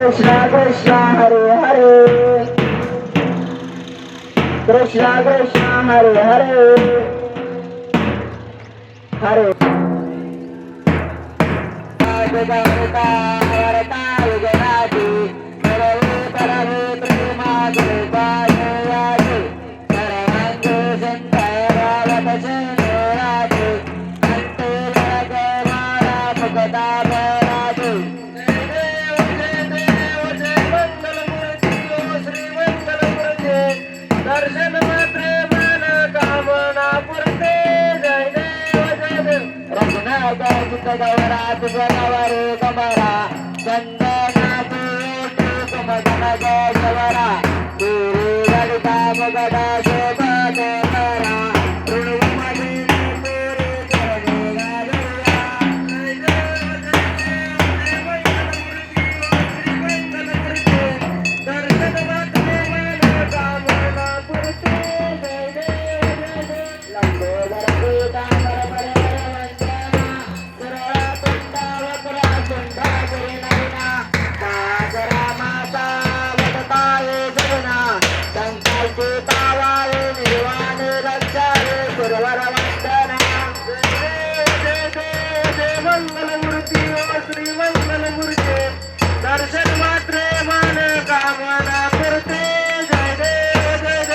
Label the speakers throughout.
Speaker 1: कृष्णा कृष्णा हरे हरे कृष्णा कृष्णा हरे हरे हरे दर्शन मात्रे मन कामना पुरते जय देव रघुनाथ गौरा तुझवरे कमरा चंदना तुमदन गौरा तुरे गडता मगदा शोभत करा ऋणुमदी तुरे चरणे दर्शन मात्रे मन कामना पुरते जय देव लंबोदर दर्शन मात्रे मन कामना पुरते जय देव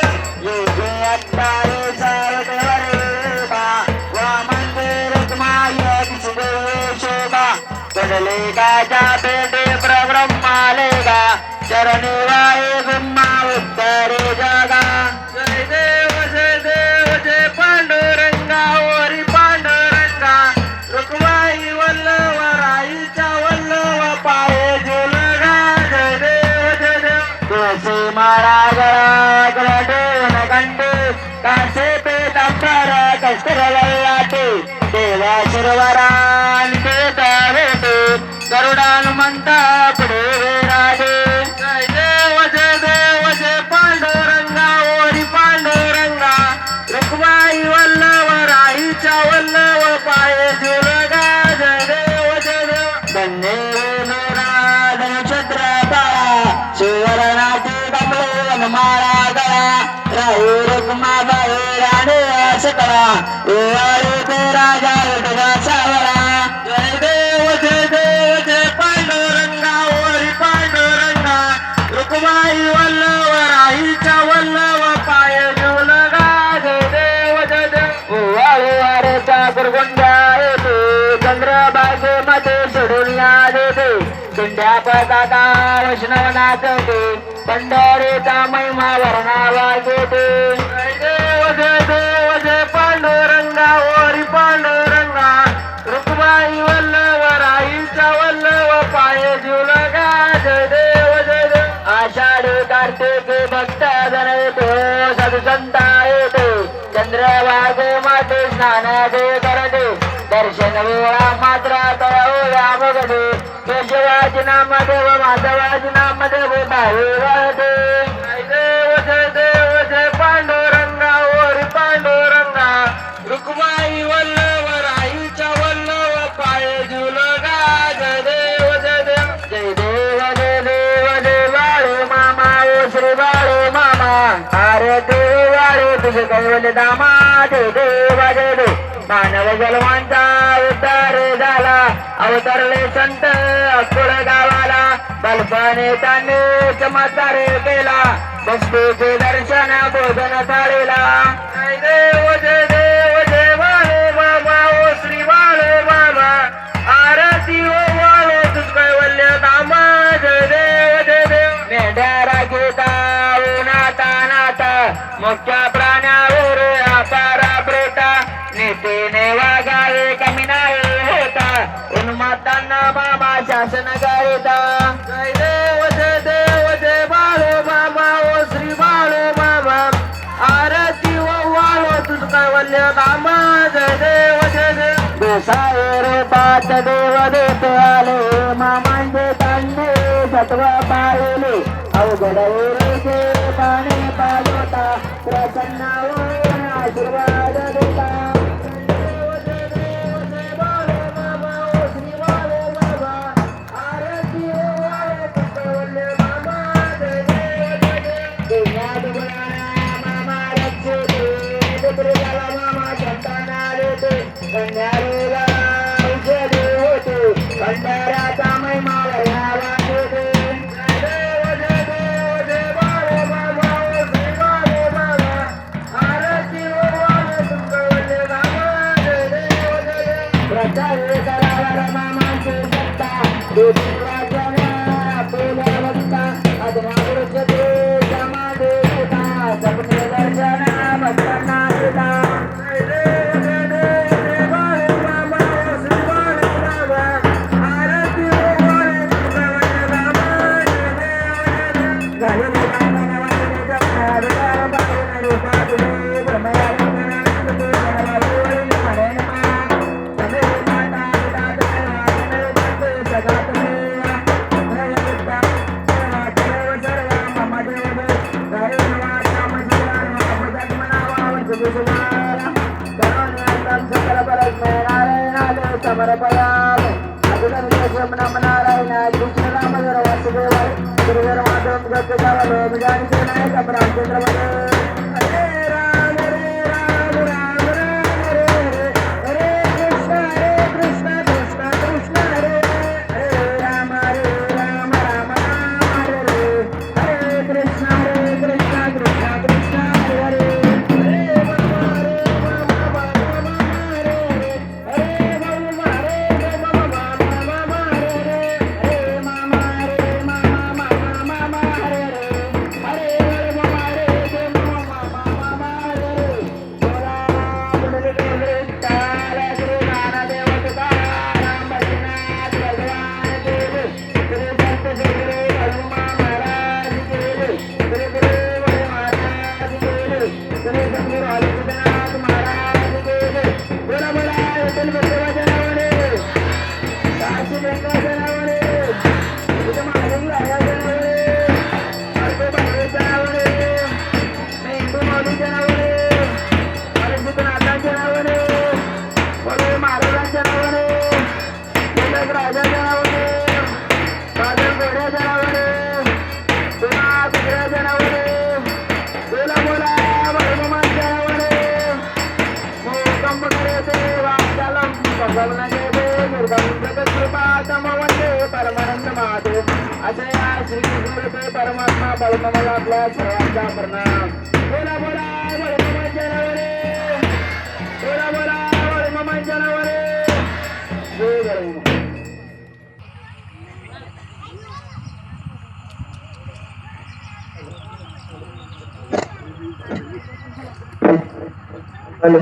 Speaker 1: योगे अट्टारे सर्वदेवरेता वामंदिरमाय विष्णुशोभा बदले गाजा पेटे प्रब्रह्मालेगा चरणे वाये ब्रह्मा उत्तरे जागा जय देव जय पांडुरंगा ओरी पांडुरंगा रुक्माई वल्लव राईच्या वल्लव पाये झुलगा जय देव तुळशी माळा गळा गळडोन गंडे कासे पेतांबर कस्तर लल्लाटे देवा शिरवरान पेत भेटे गरुडानुमंता पुढे विराजे जय देव जय पांडुरंगा ओरी पांडुरंगा रुक्माई वल्लव राईच्या वल्लव पाये झुलगा जय देव धन्य नक्षत्र तारा सुवर्णाचे कमले माळा गळा राहू रुक्मा बाई राणे सकळा ओवाळे ते राजा उठगा सावळा जय देव जय पांडुरंगा ओरी पांडुरंगा रुक्माई वल्लव राईच्या वल्लव पाय झुलगा जय देव ओवाळे वारेचा गुरगुंड्या येते चंद्रबागे मध्ये सोडून या देते शिंद्या पदाता वैष्णव नाचते पंढरीचा महिमा वर्णावा घेते जय देव पांडुरंगा ओरी पांडुरंगा रुक्माई वल्लव राईचा वल्लव पाये झुलगा जय देव आषाढी कार्तिकी भक्त जन येतो साधू संता येतो चंद्रभागे मध्ये स्नान दे करते दर्शन वेळा मात्र तळवल्या बघते केशवाजी नामदेव माधवाजी नामदेव भावे वाहते जय देव पांडुरंगा ओरी पांडुरंगा रुक्माई वल्लव राईच्या वल्लव पाये झुलगा जय देव बाळू मामा ओ श्री बाळू मामा अरे देवाळे तुझे कैवल्य दामा जय देव मानव जलवांचा उद्धार झाला अवतरले संत अकुळ गावाला बलपणे त्याने चमत्कार केला वस्तूचे दर्शन बोधन थाळीला जय देव बाळू बाबा ओ श्री बाळू बाबा आरती ओ बाळू तुझ कैवल्य दामा जय देव मेंढ्या रागीता नाता नाता मुख्य प्राण्यावर अपारा प्रेता नेतेने वागावे कमी नाही होता उन्मातांना बाबा शासन करिता जय देव जय बाळू बाबा ओ श्री बाळू बाबा आरती ओ वाळू तुझ कैवल्य दामा जय देव गोसाई रूपात देव देत आले मामांचे तांडे सत्व पाहिले अवघड रे पाणी पाजोता प्रसन्न होऊन आशीर्वाद देता आरती कन्यारेला औषधे होते भंडाऱ्याचा महिमा वयाला होते प्रचारे करावर मामांची सत्ता देवीराजाने आपल्या भक्ता अधनावृत्ते समाधे होता सपने दर्शन भक्तांना देता परमात्मा बळमला आपल्या सर्वांचा प्रणाम बोला बोला बळमंजनावरे बोला बोला बळमंजनावरे जय बळम हॅलो